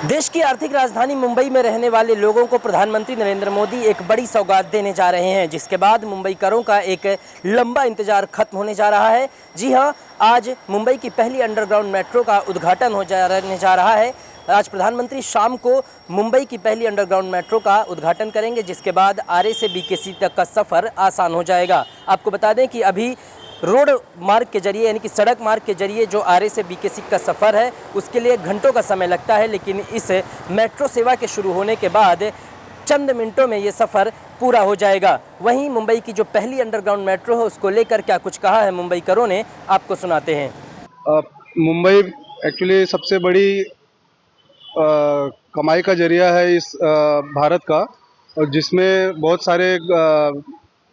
देश की आर्थिक राजधानी मुंबई में रहने वाले लोगों को प्रधानमंत्री नरेंद्र मोदी एक बड़ी सौगात देने जा रहे हैं, जिसके बाद मुंबईकरों का एक लंबा इंतजार खत्म होने जा रहा है। जी हां, आज मुंबई की पहली अंडरग्राउंड मेट्रो का उद्घाटन होने जा रहा है। आज प्रधानमंत्री शाम को मुंबई की पहली अंडरग्राउंड मेट्रो का उद्घाटन करेंगे, जिसके बाद आरए से बीकेसी तक का सफ़र आसान हो जाएगा। आपको बता दें कि अभी रोड मार्ग के जरिए यानी कि सड़क मार्ग के जरिए जो आरए से बीकेसी का सफ़र है उसके लिए घंटों का समय लगता है, लेकिन इस मेट्रो सेवा के शुरू होने के बाद चंद मिनटों में ये सफ़र पूरा हो जाएगा। वहीं मुंबई की जो पहली अंडरग्राउंड मेट्रो है उसको लेकर क्या कुछ कहा है मुंबईकरों ने, आपको सुनाते हैं। मुंबई एक्चुअली सबसे बड़ी कमाई का जरिया है इस भारत का, और जिसमें बहुत सारे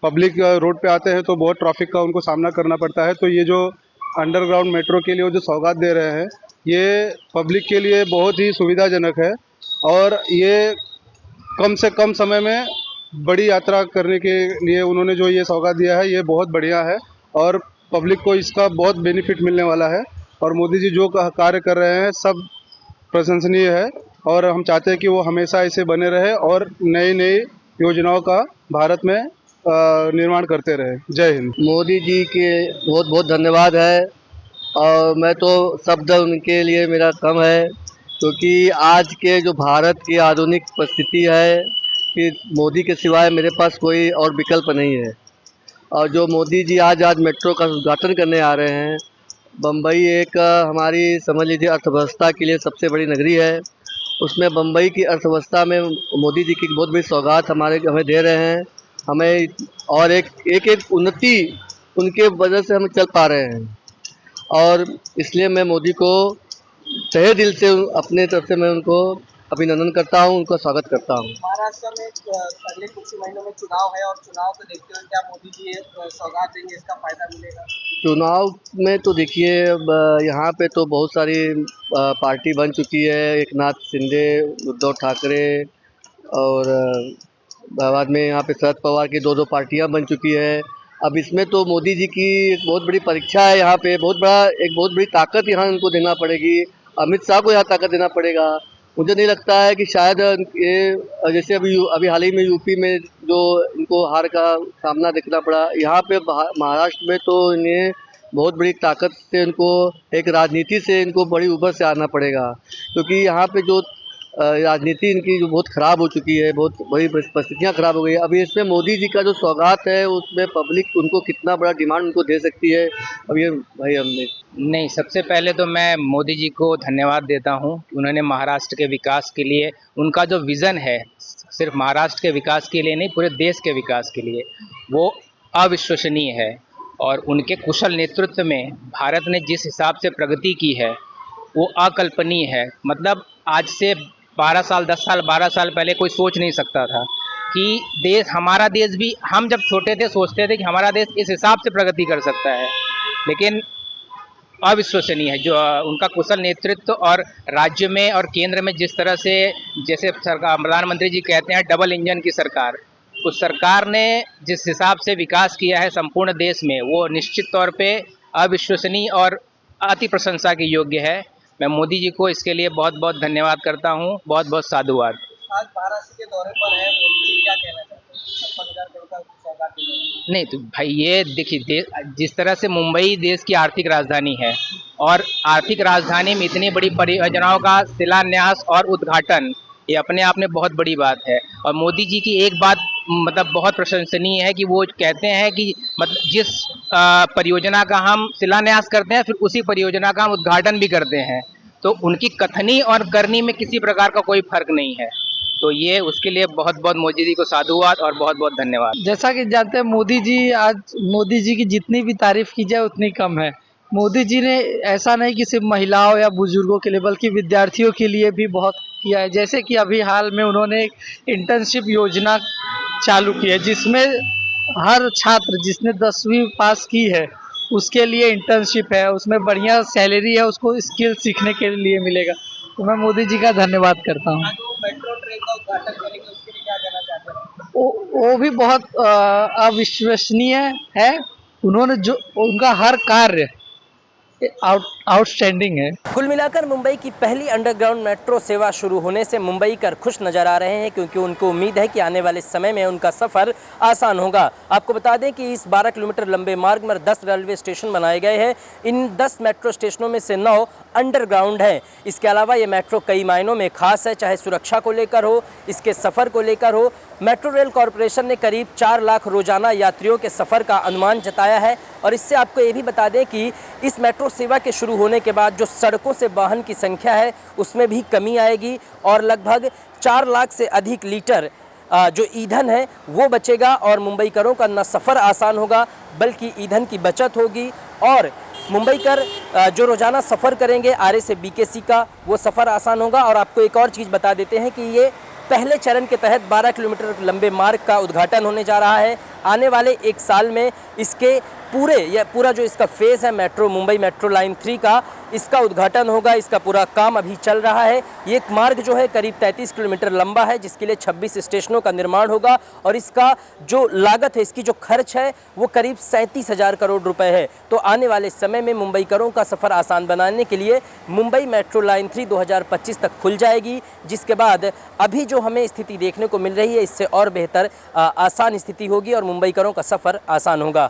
पब्लिक रोड पे आते हैं तो बहुत ट्रैफिक का उनको सामना करना पड़ता है। तो ये जो अंडरग्राउंड मेट्रो के लिए वो जो सौगात दे रहे हैं ये पब्लिक के लिए बहुत ही सुविधाजनक है, और ये कम से कम समय में बड़ी यात्रा करने के लिए उन्होंने जो ये सौगात दिया है ये बहुत बढ़िया है, और पब्लिक को इसका बहुत बेनिफिट मिलने वाला है। और मोदी जी जो कार्य कर रहे हैं सब प्रशंसनीय है, और हम चाहते हैं कि वो हमेशा ऐसे बने रहे और नई नई योजनाओं का भारत में निर्माण करते रहे। जय हिंद। मोदी जी के बहुत बहुत धन्यवाद है, और मैं तो शब्द उनके लिए मेरा कम है, क्योंकि आज के जो भारत की आधुनिक परिस्थिति है कि मोदी के सिवाय मेरे पास कोई और विकल्प नहीं है। और जो मोदी जी आज मेट्रो का उद्घाटन करने आ रहे हैं, बम्बई एक हमारी समझ लीजिए अर्थव्यवस्था के लिए सबसे बड़ी नगरी है। उसमें बम्बई की अर्थव्यवस्था में मोदी जी की बहुत बड़ी सौगात हमें दे रहे हैं। हमें और एक उन्नति उनके वजह से हम चल पा रहे हैं, और इसलिए मैं मोदी को तहे दिल से अपने तरफ से मैं उनको अभिनंदन करता हूं, उनका स्वागत करता हूं। महाराष्ट्र में अगले कुछ महीनों में चुनाव है और चुनाव को देखते हुए क्या मोदी जी सौगात देंगे, इसका फायदा मिलेगा? चुनाव में तो देखिए यहाँ पे तो बहुत सारी पार्टी बन चुकी है। एक नाथ शिंदे, उद्धव ठाकरे, और बाद में यहाँ पे शरद पवार की दो पार्टियाँ बन चुकी है। अब इसमें तो मोदी जी की एक बहुत बड़ी परीक्षा है। यहाँ पे बहुत बड़ी ताकत यहाँ इनको देना पड़ेगी। अमित शाह को यहाँ ताकत देना पड़ेगा। मुझे नहीं लगता है कि शायद ये जैसे अभी हाल ही में यूपी में जो इनको हार का सामना देखना पड़ा, यहाँ पे महाराष्ट्र में तो इन्हें बहुत बड़ी ताकत से इनको एक राजनीति से इनको बड़ी ऊपर से आना पड़ेगा, क्योंकि यहाँ पे जो राजनीति इनकी जो बहुत ख़राब हो चुकी है, बहुत बड़ी परिस्थितियाँ ख़राब हो गई है। अभी इसमें मोदी जी का जो सौगात है उसमें पब्लिक उनको कितना बड़ा डिमांड उनको दे सकती है, अब ये भाई हमने नहीं, सबसे पहले तो मैं मोदी जी को धन्यवाद देता हूं कि उन्होंने महाराष्ट्र के विकास के लिए उनका जो विज़न है, सिर्फ महाराष्ट्र के विकास के लिए नहीं पूरे देश के विकास के लिए, वो अविश्वसनीय है। और उनके कुशल नेतृत्व में भारत ने जिस हिसाब से प्रगति की है वो अकल्पनीय है। मतलब आज से 12 साल 10 साल 12 साल पहले कोई सोच नहीं सकता था कि हमारा देश भी, हम जब छोटे थे सोचते थे कि हमारा देश इस हिसाब से प्रगति कर सकता है, लेकिन अविश्वसनीय है जो उनका कुशल नेतृत्व। और राज्य में और केंद्र में जिस तरह से, जैसे सरकार प्रधानमंत्री जी कहते हैं डबल इंजन की सरकार, उस सरकार ने जिस हिसाब से विकास किया है संपूर्ण देश में, वो निश्चित तौर पे अविश्वसनीय और अति प्रशंसा के योग्य है। मैं मोदी जी को इसके लिए बहुत बहुत धन्यवाद करता हूँ, बहुत बहुत साधुवाद। आज महाराष्ट्र के दौरे पर है, मोदी जी क्या कहना चाहते हैं 56,000 करोड़ का सौगात देने में? नहीं तो भाई ये देखिए, जिस तरह से मुंबई देश की आर्थिक राजधानी है, और आर्थिक राजधानी में इतनी बड़ी परियोजनाओं का शिलान्यास और उद्घाटन, ये अपने आप में बहुत बड़ी बात है। और मोदी जी की एक बात मतलब बहुत प्रशंसनीय है कि वो कहते हैं कि मतलब जिस परियोजना का हम शिलान्यास करते हैं फिर उसी परियोजना का हम उद्घाटन भी करते हैं, तो उनकी कथनी और करनी में किसी प्रकार का कोई फर्क नहीं है। तो ये उसके लिए बहुत बहुत मोदी जी को साधुवाद और बहुत बहुत धन्यवाद। जैसा कि जानते हैं मोदी जी की जितनी भी तारीफ की जाए उतनी कम है। मोदी जी ने ऐसा नहीं कि सिर्फ महिलाओं या बुजुर्गों के लिए बल्कि विद्यार्थियों के लिए भी बहुत किया है। जैसे कि अभी हाल में उन्होंने एक इंटर्नशिप योजना चालू की है, जिसमें हर छात्र जिसने 10वीं पास की है उसके लिए इंटर्नशिप है, उसमें बढ़िया सैलरी है, उसको स्किल सीखने के लिए मिलेगा। तो मैं मोदी जी का धन्यवाद करता हूँ। मेट्रो ट्रेन का उद्घाटन करेंगे, उसके लिए क्या कहना चाहते हैं? वो भी बहुत अविश्वसनीय है। उन्होंने जो उनका हर कार्य आउटस्टैंडिंग है। कुल मिलाकर मुंबई की पहली अंडरग्राउंड मेट्रो सेवा शुरू होने से मुंबईकर खुश नजर आ रहे हैं, क्योंकि उनको उम्मीद है कि आने वाले समय में उनका सफ़र आसान होगा। आपको बता दें कि इस 12 किलोमीटर लंबे मार्ग में 10 रेलवे स्टेशन बनाए गए हैं। इन 10 मेट्रो स्टेशनों में से 9 अंडरग्राउंड हैं। इसके अलावा ये मेट्रो कई मायनों में खास है, चाहे सुरक्षा को लेकर हो, इसके सफ़र को लेकर हो। मेट्रो रेल कॉरपोरेशन ने करीब 4 लाख रोजाना यात्रियों के सफ़र का अनुमान जताया है। और इससे आपको ये भी बता दें कि इस मेट्रो सेवा के शुरू होने के बाद जो सड़कों से वाहन की संख्या है उसमें भी कमी आएगी और लगभग 4 लाख से अधिक लीटर जो ईंधन है वो बचेगा और मुंबईकरों का न सफ़र आसान होगा बल्कि ईंधन की बचत होगी। और मुंबईकर जो रोज़ाना सफ़र करेंगे आरए से बीकेसी का, वो सफ़र आसान होगा। और आपको एक और चीज़ बता देते हैं कि ये पहले चरण के तहत 12 किलोमीटर लंबे मार्ग का उद्घाटन होने जा रहा है। आने वाले 1 साल में इसके पूरा जो इसका फेज़ है मेट्रो मुंबई मेट्रो लाइन 3 का, इसका उद्घाटन होगा। इसका पूरा काम अभी चल रहा है। ये मार्ग जो है करीब 33 किलोमीटर लंबा है, जिसके लिए 26 स्टेशनों का निर्माण होगा और इसका जो लागत है, इसकी जो खर्च है वो करीब 37,000 करोड़ रुपए है। तो आने वाले समय में मुंबईकरों का सफ़र आसान बनाने के लिए मुंबई मेट्रो लाइन 3 2025 तक खुल जाएगी, जिसके बाद अभी जो हमें स्थिति देखने को मिल रही है इससे और बेहतर आसान स्थिति होगी और मुंबईकरों का सफ़र आसान होगा।